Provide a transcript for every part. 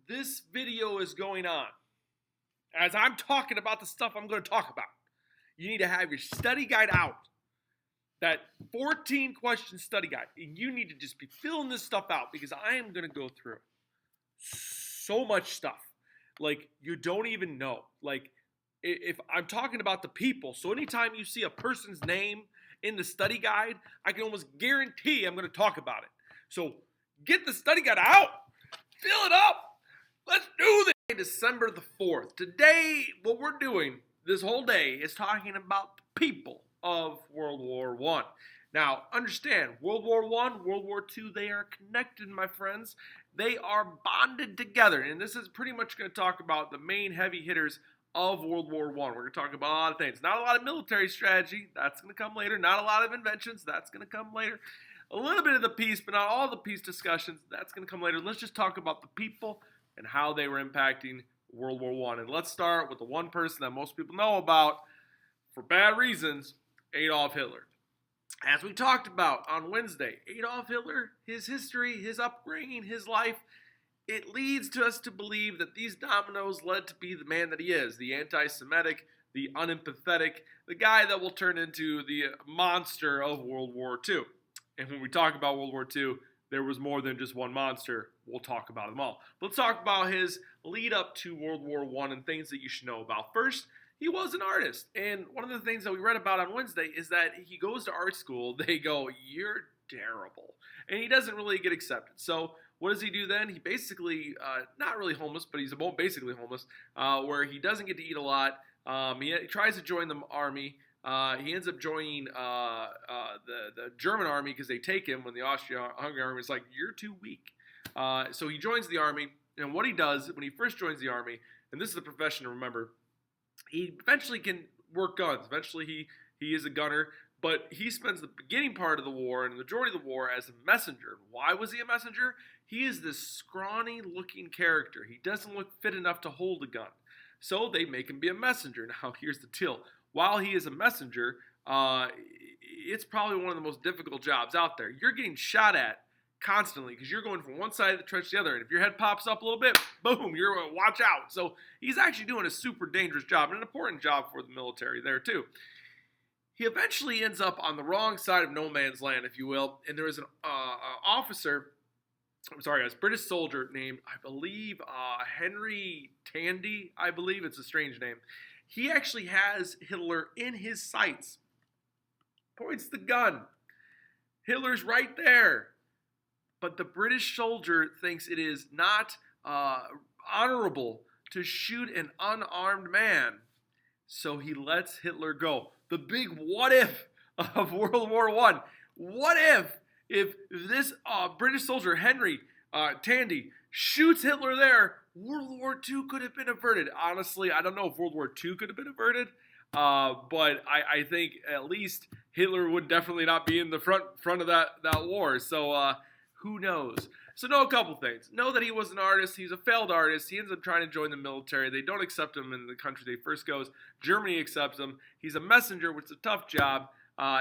this video is going on, as I'm talking about the stuff I'm going to talk about, you need to have your study guide out. That 14 question study guide. And you need to just be filling this stuff out because I am going to go through so much stuff. Like, you don't even know. Like, if I'm talking about the people, so anytime you see a person's name in the study guide, I can almost guarantee I'm going to talk about it. So get the study guide out. Fill it up. Let's do this. December the 4th. Today, what we're doing this whole day is talking about the people of World War I. Now, understand, World War I, World War II, they are connected, my friends. They are bonded together. And this is pretty much going to talk about the main heavy hitters of World War I. We're going to talk about a lot of things. Not a lot of military strategy. That's going to come later. Not a lot of inventions. That's going to come later. A little bit of the peace, but not all the peace discussions. That's going to come later. Let's just talk about the people and how they were impacting World War I. And let's start with the one person that most people know about, for bad reasons, Adolf Hitler. As we talked about on Wednesday, Adolf Hitler, his history, his upbringing, his life, it leads to us to believe that these dominoes led to be the man that he is, the anti-Semitic, the unempathetic, the guy that will turn into the monster of World War II. And when we talk about World War II, there was more than just one monster. We'll talk about them all. Let's talk about his lead up to World War I and things that you should know about. First, he was an artist. And one of the things that we read about on Wednesday is that he goes to art school. They go, "You're terrible." And he doesn't really get accepted. So what does he do then? He basically, not really homeless, but he's basically homeless, where he doesn't get to eat a lot. He tries to join the army. He ends up joining the German army because they take him when the Austro-Hungarian army is like, "You're too weak." So he joins the army, and what he does when he first joins the army, and this is a profession to remember, he eventually can work guns. Eventually he is a gunner, but he spends the beginning part of the war and the majority of the war as a messenger. Why was he a messenger? He is this scrawny-looking character. He doesn't look fit enough to hold a gun. So they make him be a messenger. Now, here's the deal. While he is a messenger, it's probably one of the most difficult jobs out there. You're getting shot at constantly because you're going from one side of the trench to the other. And if your head pops up a little bit, boom, you're going to watch out. So he's actually doing a super dangerous job and an important job for the military there too. He eventually ends up on the wrong side of no man's land, if you will. And there is an a British soldier named, I believe, Henry Tandy, I believe. It's a strange name. He actually has Hitler in his sights. Points the gun. Hitler's right there. But the British soldier thinks it is not honorable to shoot an unarmed man. So he lets Hitler go. The big what if of World War I. What if this British soldier, Henry Tandy, shoots Hitler there, World War II could have been averted. Honestly, I don't know if World War II could have been averted, but I think at least Hitler would definitely not be in the front of that war. So who knows? So know a couple things. Know that he was an artist. He's a failed artist. He ends up trying to join the military. They don't accept him in the country they first goes. Germany accepts him. He's a messenger, which is a tough job.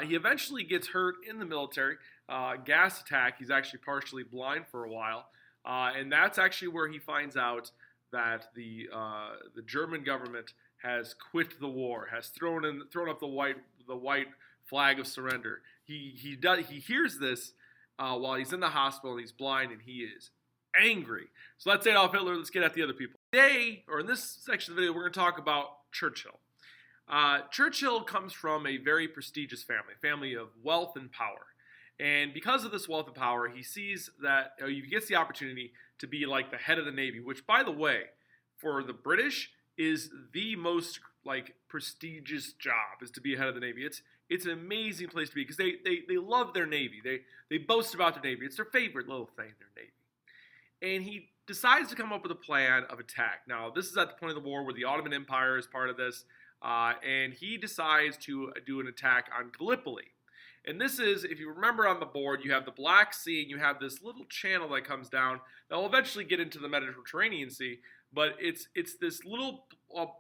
He eventually gets hurt in the military. Gas attack. He's actually partially blind for a while. And that's actually where he finds out that the German government has quit the war, has thrown up the white flag of surrender. He hears this while he's in the hospital and he's blind and he is angry. So that's Adolf Hitler. Let's get at the other people. Today, or in this section of the video, we're going to talk about Churchill. Churchill comes from a very prestigious family of wealth and power. And because of this wealth and power, he sees that he gets the opportunity to be like the head of the Navy, which, by the way, for the British is the most prestigious job, is to be head of the Navy. It's an amazing place to be because they love their Navy. They boast about their Navy. It's their favorite little thing, their Navy. And he decides to come up with a plan of attack. Now, this is at the point of the war where the Ottoman Empire is part of this, and he decides to do an attack on Gallipoli. And this is, if you remember on the board, you have the Black Sea, and you have this little channel that comes down that will eventually get into the Mediterranean Sea, but it's this little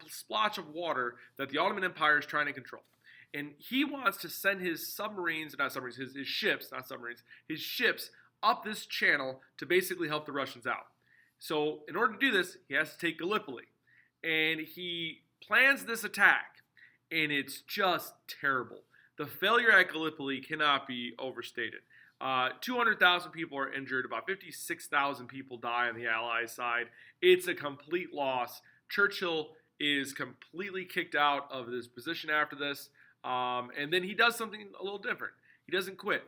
splotch of water that the Ottoman Empire is trying to control. And he wants to send his ships up this channel to basically help the Russians out. So in order to do this, he has to take Gallipoli. And he plans this attack, and it's just terrible. The failure at Gallipoli cannot be overstated. 200,000 people are injured. About 56,000 people die on the Allies' side. It's a complete loss. Churchill is completely kicked out of his position after this. And then he does something a little different. He doesn't quit.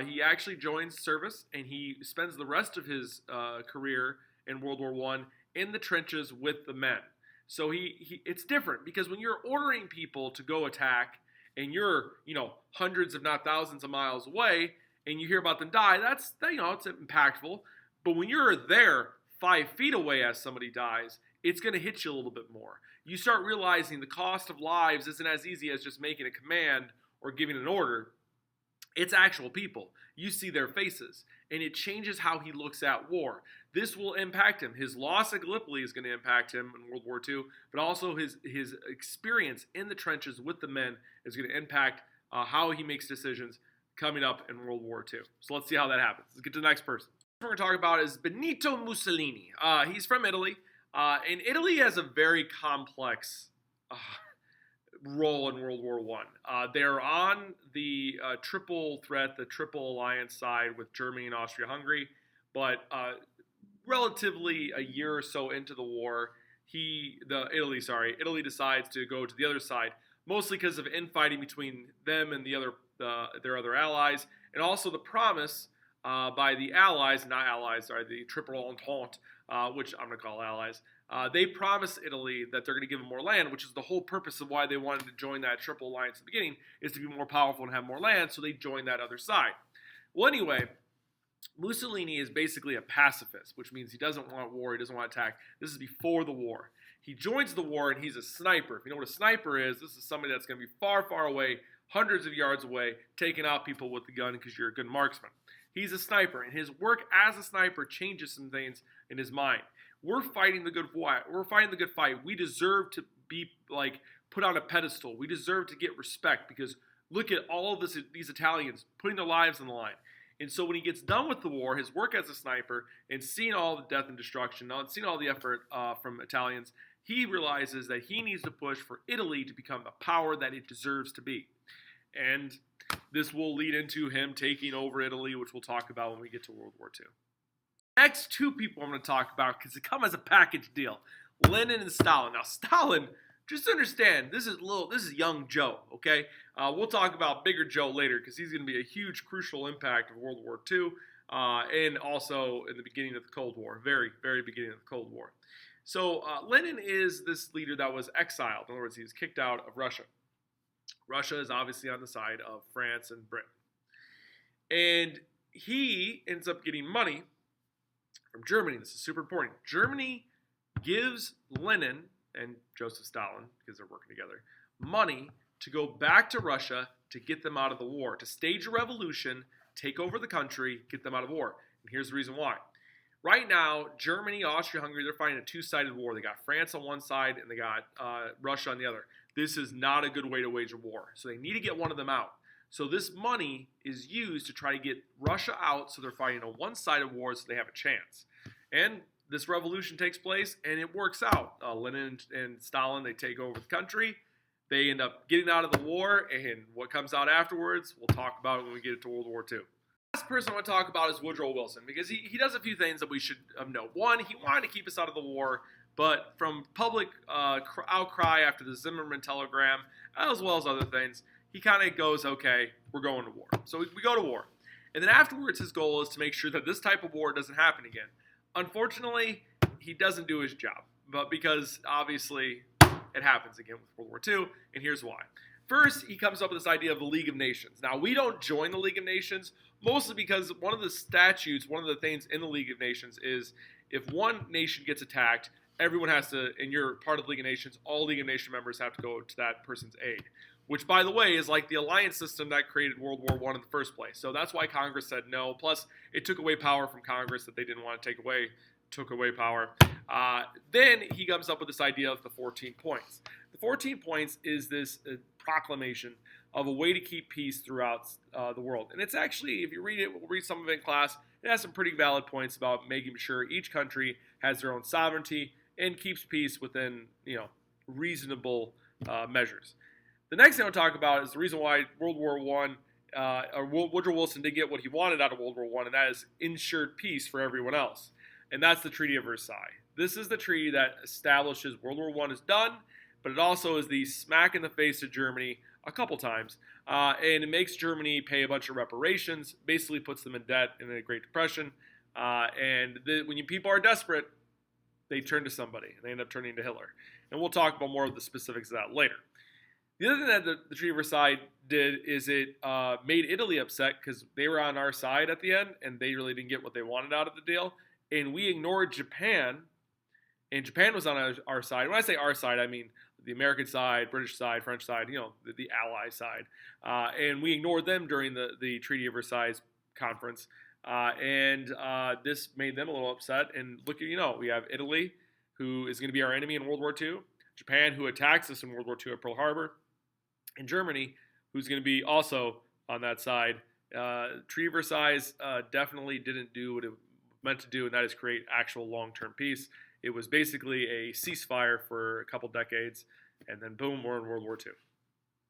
He actually joins service, and he spends the rest of his career in World War I in the trenches with the men. So it's different, because when you're ordering people to go attack and you're, hundreds if not thousands of miles away and you hear about them die, it's impactful. But when you're there 5 feet away as somebody dies, it's going to hit you a little bit more. You start realizing the cost of lives isn't as easy as just making a command or giving an order. It's actual people. You see their faces, and it changes how he looks at war. This will impact him. His loss at Gallipoli is going to impact him in World War II, but also his experience in the trenches with the men is going to impact how he makes decisions coming up in World War II. So let's see how that happens. Let's get to the next person. What we're going to talk about is Benito Mussolini. He's from Italy, and Italy has a very complex role in World War I. They're on the triple threat, the triple alliance side with Germany and Austria-Hungary, but relatively a year or so into the war, Italy decides to go to the other side, mostly because of infighting between them and their other allies, and also the promise by the allies, the Triple Entente, which I'm going to call allies. They promise Italy that they're going to give them more land, which is the whole purpose of why they wanted to join that Triple Alliance at the beginning, is to be more powerful and have more land, so they joined that other side. Well, anyway, Mussolini is basically a pacifist, which means he doesn't want war, he doesn't want attack. This is before the war. He joins the war, and he's a sniper. If you know what a sniper is, this is somebody that's going to be far, far away, hundreds of yards away, taking out people with the gun because you're a good marksman. He's a sniper, and his work as a sniper changes some things in his mind. We're fighting the good fight. We're fighting the good fight. We deserve to be put on a pedestal. We deserve to get respect, because look at all of these Italians putting their lives on the line. And so when he gets done with the war, his work as a sniper, and seeing all the death and destruction, and seeing all the effort from Italians, he realizes that he needs to push for Italy to become the power that it deserves to be. And this will lead into him taking over Italy, which we'll talk about when we get to World War II. Next two people I'm going to talk about, because they come as a package deal: Lenin and Stalin. Now, Stalin, just understand, this is young Joe, okay? We'll talk about bigger Joe later, because he's going to be a huge, crucial impact of World War II, and also in the beginning of the Cold War, very, very beginning of the Cold War. So Lenin is this leader that was exiled. In other words, he was kicked out of Russia. Russia is obviously on the side of France and Britain. And he ends up getting money from Germany. This is super important. Germany gives Lenin and Joseph Stalin, because they're working together, money to go back to Russia to get them out of the war, to stage a revolution, take over the country, get them out of war. And here's the reason why. Right now, Germany, Austria-Hungary, they're fighting a two-sided war. They got France on one side, and they got Russia on the other. This is not a good way to wage a war. So they need to get one of them out. So this money is used to try to get Russia out, so they're fighting a one-sided war, so they have a chance. And this revolution takes place, and it works out. Lenin and Stalin, they take over the country. They end up getting out of the war, and what comes out afterwards, we'll talk about it when we get to World War II. The last person I want to talk about is Woodrow Wilson, because he does a few things that we should know. One, he wanted to keep us out of the war, but from public outcry after the Zimmerman telegram, as well as other things, he kind of goes, okay, we're going to war. So we go to war. And then afterwards, his goal is to make sure that this type of war doesn't happen again. Unfortunately, he doesn't do his job, but because obviously it happens again with World War II, and here's why. First, he comes up with this idea of the League of Nations. Now, we don't join the League of Nations, mostly because one of the statutes, one of the things in the League of Nations is if one nation gets attacked, everyone has to, and you're part of the League of Nations, all League of Nations members have to go to that person's aid. Which, by the way, is like the alliance system that created World War I in the first place. So that's why Congress said no. Plus, it took away power from Congress that they didn't want to take away, took away power. Then he comes up with this idea of the 14 points. The 14 points is this proclamation of a way to keep peace throughout the world. And it's actually, if you read it, we'll read some of it in class, it has some pretty valid points about making sure each country has their own sovereignty, and keeps peace within reasonable measures. The next thing I'll talk about is the reason why World War One or Woodrow Wilson did get what he wanted out of World War One, and that is ensured peace for everyone else. And that's the Treaty of Versailles. This is the treaty that establishes World War One is done, but it also is the smack in the face of Germany a couple times, and it makes Germany pay a bunch of reparations, basically puts them in debt in the Great Depression, when people are desperate, they turn to somebody, and they end up turning to Hitler. And we'll talk about more of the specifics of that later. The other thing that the Treaty of Versailles did is it made Italy upset because they were on our side at the end, and they really didn't get what they wanted out of the deal. And we ignored Japan, and Japan was on our side. When I say our side, I mean the American side, British side, French side, the Ally side. And we ignored them during the Treaty of Versailles conference. This made them a little upset. And look, we have Italy, who is going to be our enemy in World War II, Japan, who attacks us in World War II at Pearl Harbor, and Germany, who's going to be also on that side. Treaty of Versailles definitely didn't do what it meant to do, and that is create actual long-term peace. It was basically a ceasefire for a couple decades, and then boom, we're in World War II.